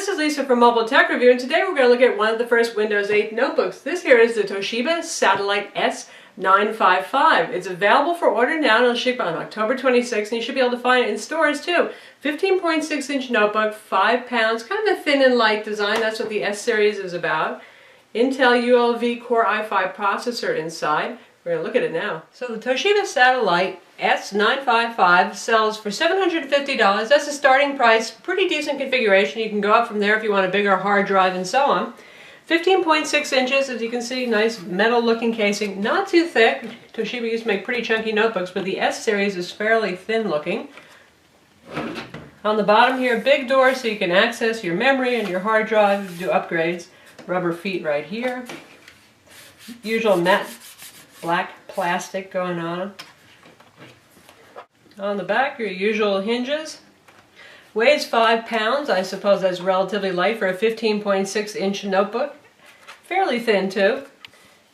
This is Lisa from Mobile Tech Review, and today we're going to look at one of the first Windows 8 notebooks. This here is the Toshiba Satellite S955. It's available for order now and it'll ship on October 26th, and you should be able to find it in stores too. 15.6-inch notebook, 5 pounds, kind of a thin and light design. That's what the S series is about. Intel ULV Core i5 processor inside. We're going to look at it now. So the Toshiba Satellite S955 sells for $750. That's the starting price. Pretty decent configuration. You can go up from there if you want a bigger hard drive and so on. 15.6 inches, as you can see, nice metal looking casing. Not too thick. Toshiba used to make pretty chunky notebooks, but the S series is fairly thin looking. On the bottom here, big door so you can access your memory and your hard drive, do upgrades. Rubber feet right here. Usual matte black plastic going on. On the back, your usual hinges. Weighs 5 pounds. I suppose that's relatively light for a 15.6-inch notebook. Fairly thin too.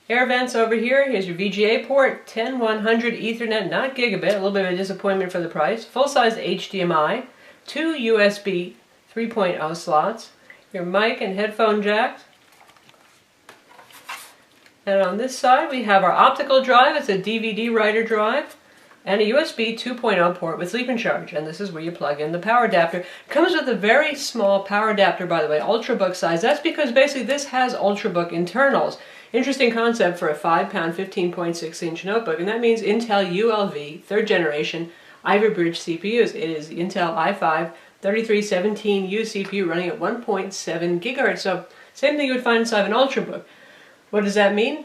Air vents over here. Here's your VGA port, 10100 Ethernet, not gigabit, a little bit of a disappointment for the price. Full-size HDMI, 2 USB 3.0 slots, your mic and headphone jacks. And on this side we have our optical drive. It's a DVD writer drive. And a USB 2.0 port with sleep and charge, and this is where you plug in the power adapter. It comes with a very small power adapter, by the way, Ultrabook size. That's because basically this has Ultrabook internals. Interesting concept for a 5-pound, 15.6-inch notebook, and that means Intel ULV 3rd generation Ivy Bridge CPUs. It is Intel i5 3317U CPU running at 1.7 gigahertz, so same thing you would find inside of an Ultrabook. What does that mean?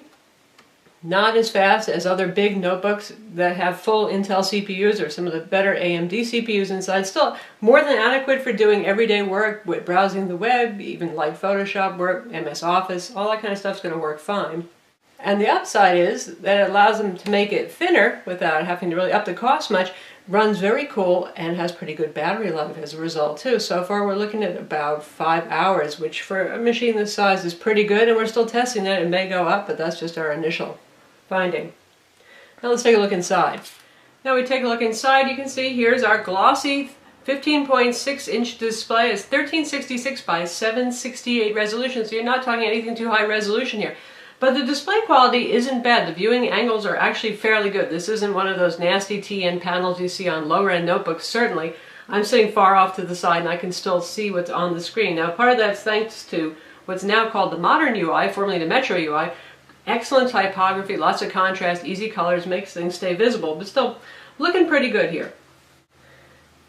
Not as fast as other big notebooks that have full Intel CPUs or some of the better AMD CPUs inside. Still more than adequate for doing everyday work with browsing the web, even light Photoshop work, MS Office, all that kind of stuff's going to work fine. And the upside is that it allows them to make it thinner without having to really up the cost much. Runs very cool and has pretty good battery life as a result too. So far we're looking at about 5 hours, which for a machine this size is pretty good, and we're still testing that. It may go up, but that's just our initial finding. Now let's take a look inside. Now we take a look inside, you can see here's our glossy 15.6-inch display. It's 1366 by 768 resolution, so you're not talking anything too high resolution here. But the display quality isn't bad. The viewing angles are actually fairly good. This isn't one of those nasty TN panels you see on lower-end notebooks, certainly. I'm sitting far off to the side and I can still see what's on the screen. Now part of that's thanks to what's now called the modern UI, formerly the Metro UI. Excellent typography, lots of contrast, easy colors, makes things stay visible, but still looking pretty good here.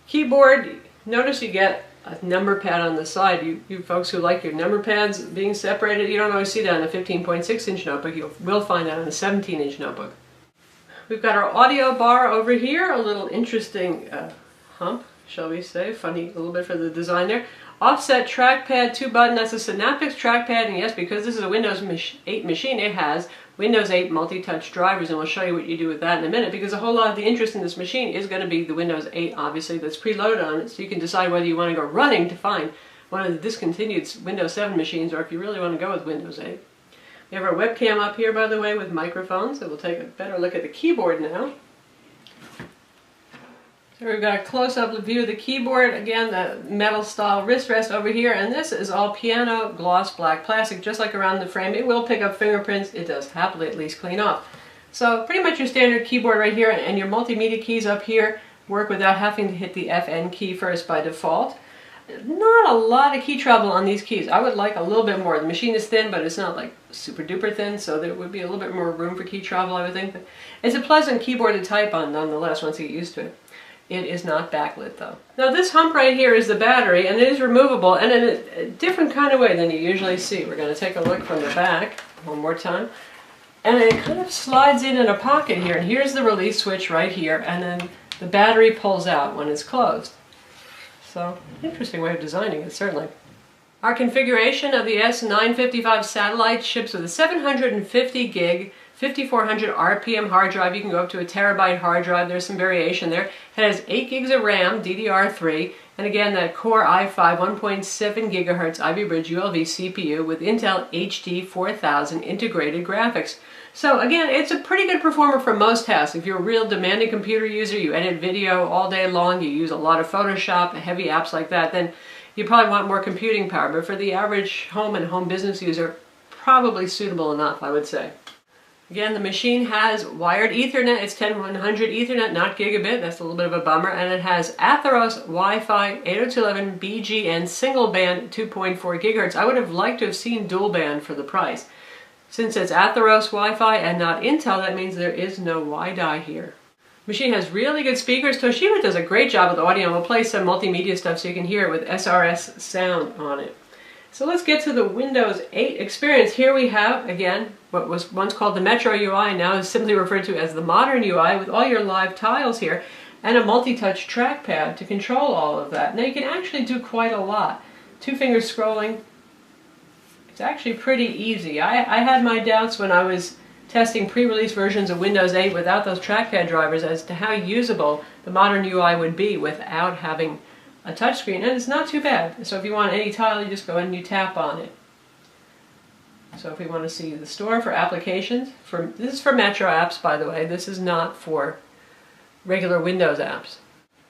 Keyboard, notice you get a number pad on the side. You folks who like your number pads being separated, you don't always see that on a 15.6-inch notebook. You will find that on a 17-inch notebook. We've got our audio bar over here, a little interesting hump, shall we say, funny a little bit for the design there. Offset trackpad, 2-button, that's a Synaptics trackpad, and yes, because this is a Windows 8 machine, it has Windows 8 multi-touch drivers, and we'll show you what you do with that in a minute, because a whole lot of the interest in this machine is going to be the Windows 8, obviously, that's preloaded on it, so you can decide whether you want to go running to find one of the discontinued Windows 7 machines, or if you really want to go with Windows 8. We have our webcam up here, by the way, with microphones, so we'll take a better look at the keyboard now. So we've got a close-up view of the keyboard, again the metal style wrist rest over here, and this is all piano gloss black plastic, just like around the frame. It will pick up fingerprints, it does happily at least clean off. So pretty much your standard keyboard right here, and your multimedia keys up here work without having to hit the FN key first by default. Not a lot of key travel on these keys. I would like a little bit more. The machine is thin, but it's not like super duper thin, so there would be a little bit more room for key travel, I would think. But it's a pleasant keyboard to type on nonetheless once you get used to it. It is not backlit though. Now this hump right here is the battery, and it is removable, and in a different kind of way than you usually see. We're going to take a look from the back one more time. And it kind of slides in a pocket here, and here's the release switch right here, and then the battery pulls out when it's closed. So, interesting way of designing it, certainly. Our configuration of the S955 Satellite ships with a 750 gig 5400 RPM hard drive. You can go up to a terabyte hard drive. There's some variation there. It has 8 gigs of RAM, DDR3, and again that Core i5 1.7 gigahertz Ivy Bridge ULV CPU with Intel HD 4000 integrated graphics. So again, it's a pretty good performer for most tasks. If you're a real demanding computer user, you edit video all day long, you use a lot of Photoshop, heavy apps like that, then you probably want more computing power, but for the average home and home business user, probably suitable enough, I would say. Again, the machine has wired Ethernet. It's 10100 Ethernet, not gigabit. That's a little bit of a bummer. And it has Atheros Wi-Fi 802.11 BGN single band 2.4 gigahertz. I would have liked to have seen dual band for the price. Since it's Atheros Wi-Fi and not Intel, that means there is no WiDi here. Machine has really good speakers. Toshiba does a great job with audio. We'll play some multimedia stuff so you can hear it with SRS sound on it. So let's get to the Windows 8 experience. Here we have, again, what was once called the Metro UI and now is simply referred to as the modern UI with all your live tiles here and a multi-touch trackpad to control all of that. Now you can actually do quite a lot. 2 finger scrolling. It's actually pretty easy. I had my doubts when I was testing pre-release versions of Windows 8 without those trackpad drivers as to how usable the modern UI would be without having a touchscreen, and it's not too bad. So if you want any tile, you just go in and you tap on it. So if we want to see the store for applications, this is for Metro apps, by the way. This is not for regular Windows apps.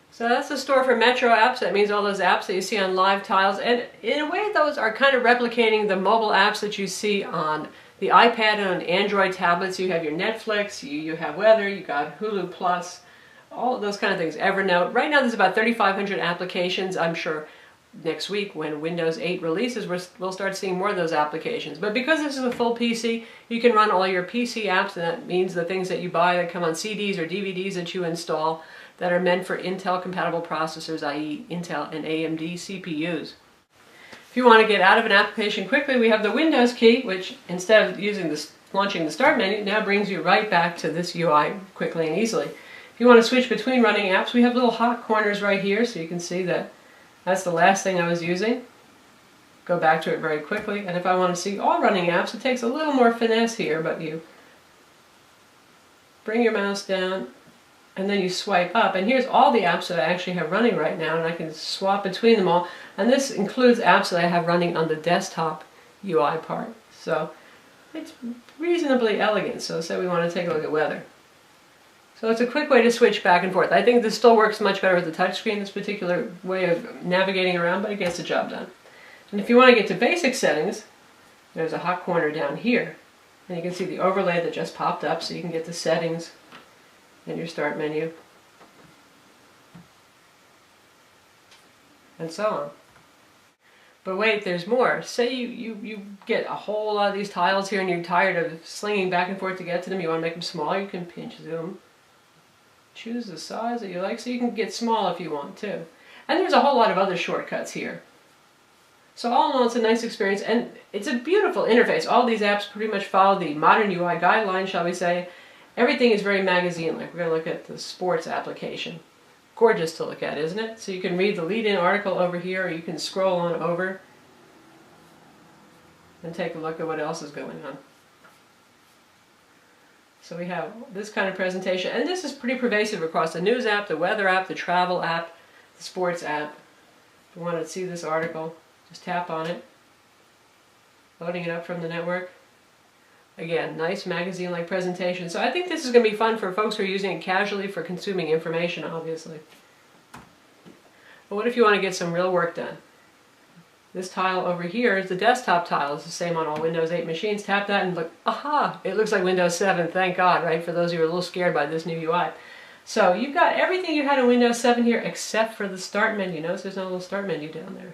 So that's the store for Metro apps. That means all those apps that you see on live tiles, and in a way those are kind of replicating the mobile apps that you see on the iPad and on Android tablets. You have your Netflix, you have weather, you got Hulu Plus, all of those kind of things. Evernote. Right now there's about 3,500 applications. I'm sure next week when Windows 8 releases we'll start seeing more of those applications. But because this is a full PC, you can run all your PC apps, and that means the things that you buy that come on CDs or DVDs that you install that are meant for Intel compatible processors, i.e. Intel and AMD CPUs. If you want to get out of an application quickly, we have the Windows key, which instead of launching the start menu, now brings you right back to this UI quickly and easily. If you want to switch between running apps, we have little hot corners right here, so you can see that that's the last thing I was using. Go back to it very quickly, and if I want to see all running apps, it takes a little more finesse here, but you bring your mouse down, and then you swipe up, and here's all the apps that I actually have running right now, and I can swap between them all, and this includes apps that I have running on the desktop UI part. So it's reasonably elegant. So say we want to take a look at weather. So it's a quick way to switch back and forth. I think this still works much better with the touchscreen, this particular way of navigating around, but it gets the job done. And if you want to get to basic settings, there's a hot corner down here. And you can see the overlay that just popped up, so you can get the settings in your start menu, and so on. But wait, there's more. Say you get a whole lot of these tiles here and you're tired of slinging back and forth to get to them. You want to make them small, you can pinch zoom. Choose the size that you like, so you can get small if you want to. And there's a whole lot of other shortcuts here. So all in all, it's a nice experience, and it's a beautiful interface. All these apps pretty much follow the modern UI guidelines, shall we say. Everything is very magazine-like. We're going to look at the sports application. Gorgeous to look at, isn't it? So you can read the lead-in article over here, or you can scroll on over and take a look at what else is going on. So we have this kind of presentation, and this is pretty pervasive across the news app, the weather app, the travel app, the sports app. If you want to see this article, just tap on it, loading it up from the network. Again, nice magazine-like presentation. So I think this is going to be fun for folks who are using it casually for consuming information, obviously. But what if you want to get some real work done? This tile over here is the desktop tile. It's the same on all Windows 8 machines. Tap that and look, aha! It looks like Windows 7, thank God, right? For those who are a little scared by this new UI. So you've got everything you had in Windows 7 here except for the start menu. Notice there's no little start menu down there.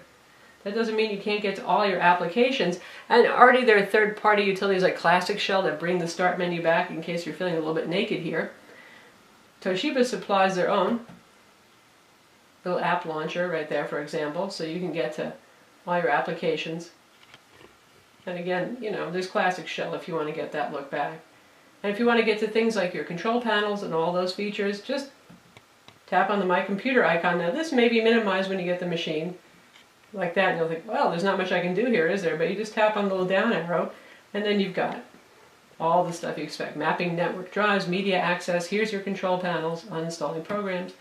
That doesn't mean you can't get to all your applications. And already there are third-party utilities like Classic Shell that bring the start menu back in case you're feeling a little bit naked here. Toshiba supplies their own little app launcher right there, for example, so you can get to all your applications. And again, you know, there's Classic Shell if you want to get that look back. And if you want to get to things like your control panels and all those features, just tap on the My Computer icon. Now this may be minimized when you get the machine like that, and you'll think, well, there's not much I can do here, is there? But you just tap on the little down arrow, and then you've got all the stuff you expect. Mapping network drives, media access, here's your control panels, uninstalling programs.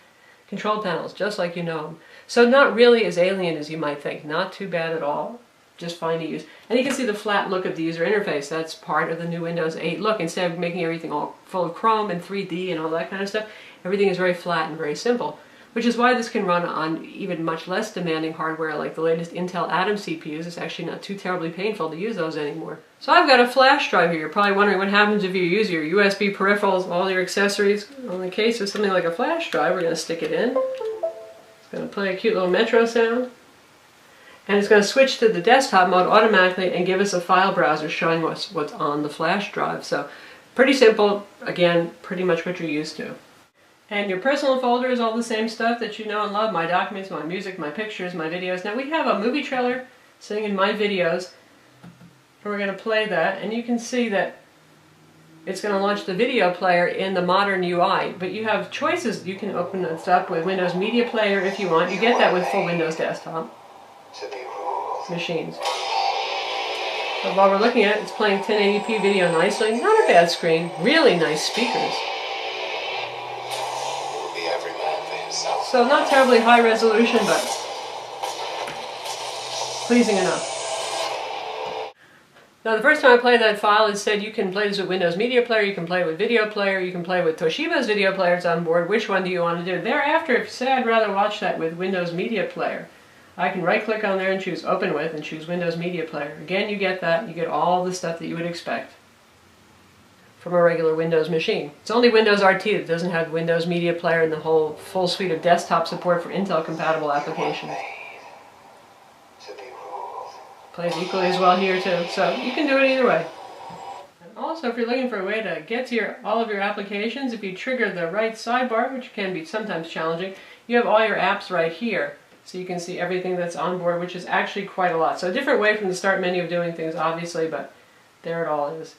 Control panels, just like you know them. So not really as alien as you might think. Not too bad at all. Just fine to use. And you can see the flat look of the user interface. That's part of the new Windows 8 look. Instead of making everything all full of Chrome and 3D and all that kind of stuff, everything is very flat and very simple. which is why this can run on even much less demanding hardware like the latest Intel Atom CPUs. It's actually not too terribly painful to use those anymore. So I've got a flash drive here. You're probably wondering what happens if you use your USB peripherals, all your accessories. Well, in the case of something like a flash drive, we're going to stick it in. It's going to play a cute little Metro sound. And it's going to switch to the desktop mode automatically and give us a file browser showing us what's on the flash drive. So pretty simple, again, pretty much what you're used to. And your personal folder is all the same stuff that you know and love, my documents, my music, my pictures, my videos. Now we have a movie trailer sitting in my videos, and we're going to play that, and you can see that it's going to launch the video player in the modern UI, but you have choices. You can open this up with Windows Media Player if you want. You get that with full Windows desktop machines. But while we're looking at it, it's playing 1080p video nicely. Not a bad screen. Really nice speakers. So not terribly high resolution, but pleasing enough. Now the first time I played that file, it said you can play this with Windows Media Player, you can play it with Video Player, you can play with Toshiba's video players on board. Which one do you want to do? Thereafter, if you say I'd rather watch that with Windows Media Player, I can right-click on there and choose Open With and choose Windows Media Player. Again, you get that. You get all the stuff that you would expect from a regular Windows machine. It's only Windows RT that doesn't have Windows Media Player and the whole full suite of desktop support for Intel-compatible applications. Plays equally as well here too, so you can do it either way. And also, if you're looking for a way to get to all of your applications, if you trigger the right sidebar, which can be sometimes challenging, you have all your apps right here. So you can see everything that's on board, which is actually quite a lot. So a different way from the start menu of doing things, obviously, but there it all is.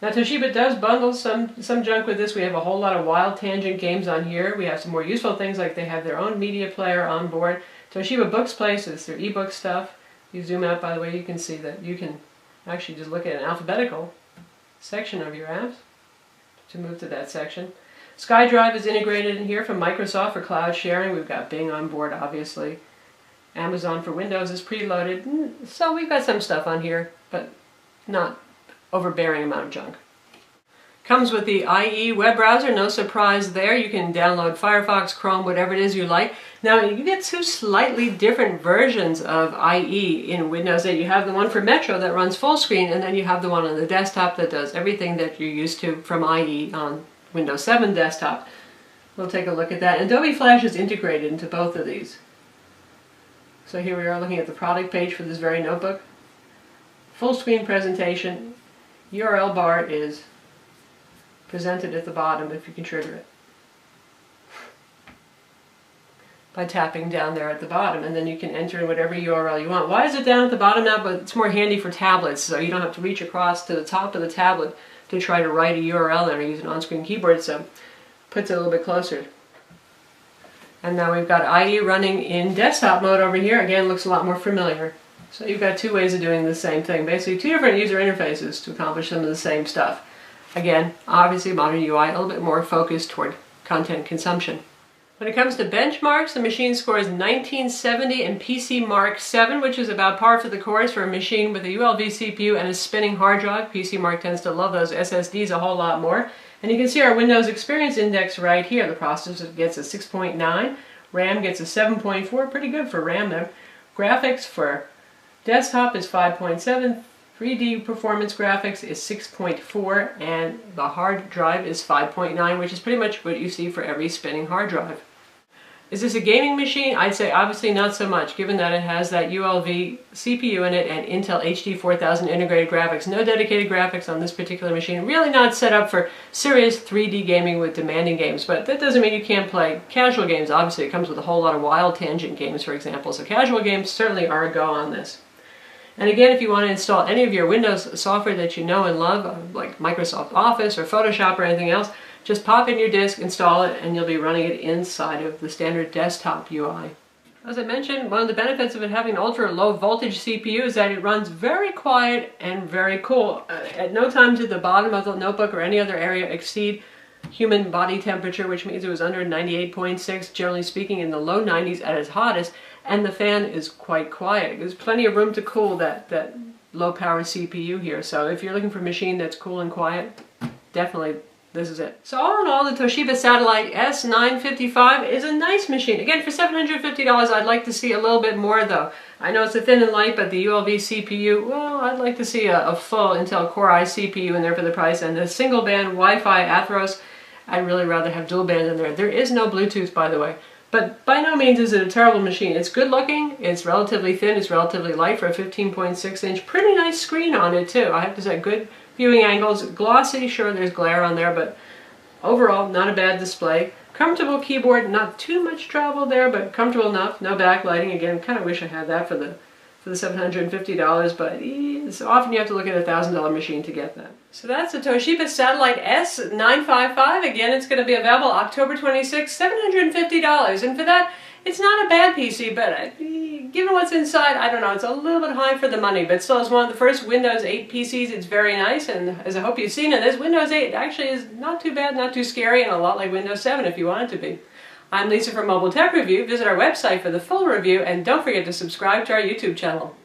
Now Toshiba does bundle some junk with this. We have a whole lot of wild tangent games on here. We have some more useful things like they have their own media player on board. Toshiba Books places their ebook stuff. You zoom out, by the way, you can see that you can actually just look at an alphabetical section of your apps to move to that section. SkyDrive is integrated in here from Microsoft for cloud sharing. We've got Bing on board, obviously. Amazon for Windows is preloaded. So we've got some stuff on here, but not overbearing amount of junk. Comes with the IE web browser, no surprise there. You can download Firefox, Chrome, whatever it is you like. Now you get two slightly different versions of IE in Windows 8. You have the one for Metro that runs full screen, and then you have the one on the desktop that does everything that you're used to from IE on Windows 7 desktop. We'll take a look at that. Adobe Flash is integrated into both of these. So here we are looking at the product page for this very notebook. Full screen presentation. URL bar is presented at the bottom if you can trigger it by tapping down there at the bottom, and then you can enter in whatever URL you want. Why is it down at the bottom now? But it's more handy for tablets, so you don't have to reach across to the top of the tablet to try to write a URL in or use an on-screen keyboard, so puts it a little bit closer. And now we've got IE running in desktop mode over here. Again, looks a lot more familiar. So you've got two ways of doing the same thing. Basically, two different user interfaces to accomplish some of the same stuff. Again, obviously modern UI, a little bit more focused toward content consumption. When it comes to benchmarks, the machine scores 1970 and PC Mark 7, which is about par for the course for a machine with a ULV CPU and a spinning hard drive. PC Mark tends to love those SSDs a whole lot more. And you can see our Windows Experience Index right here. The processor gets a 6.9, RAM gets a 7.4, pretty good for RAM there. Graphics for desktop is 5.7, 3D performance graphics is 6.4, and the hard drive is 5.9, which is pretty much what you see for every spinning hard drive. Is this a gaming machine? I'd say obviously not so much, given that it has that ULV CPU in it and Intel HD 4000 integrated graphics. No dedicated graphics on this particular machine. Really not set up for serious 3D gaming with demanding games, but that doesn't mean you can't play casual games. Obviously it comes with a whole lot of wild tangent games, for example, so casual games certainly are a go on this. And again, if you want to install any of your Windows software that you know and love, like Microsoft Office or Photoshop or anything else, just pop in your disk, install it, and you'll be running it inside of the standard desktop UI. As I mentioned, one of the benefits of it having an ultra-low voltage CPU is that it runs very quiet and very cool. At no time did the bottom of the notebook or any other area exceed human body temperature, which means it was under 98.6, generally speaking in the low 90s at its hottest, and the fan is quite quiet. There's plenty of room to cool that low-power CPU here, so if you're looking for a machine that's cool and quiet, definitely This is it. So all in all, the Toshiba Satellite S955 is a nice machine. Again, for $750, I'd like to see a little bit more though. I know it's a thin and light, but the ULV CPU, well, I'd like to see a full Intel Core i CPU in there for the price, and the single band Wi-Fi Atheros, I'd really rather have dual band in there. There is no Bluetooth, by the way. But by no means is it a terrible machine. It's good looking, it's relatively thin, it's relatively light for a 15.6 inch. Pretty nice screen on it too. I have to say, good viewing angles, glossy, sure there's glare on there, but overall not a bad display. Comfortable keyboard, not too much travel there, but comfortable enough. No backlighting. Again, kind of wish I had that for the $750, but so often you have to look at a $1,000 machine to get that. So that's the Toshiba Satellite S955. Again, it's going to be available October 26th, $750. And for that, it's not a bad PC, but given what's inside, I don't know, it's a little bit high for the money, but still as one of the first Windows 8 PCs, it's very nice, and as I hope you've seen in this, Windows 8 actually is not too bad, not too scary, and a lot like Windows 7 if you want it to be. I'm Lisa from Mobile Tech Review. Visit our website for the full review, and don't forget to subscribe to our YouTube channel.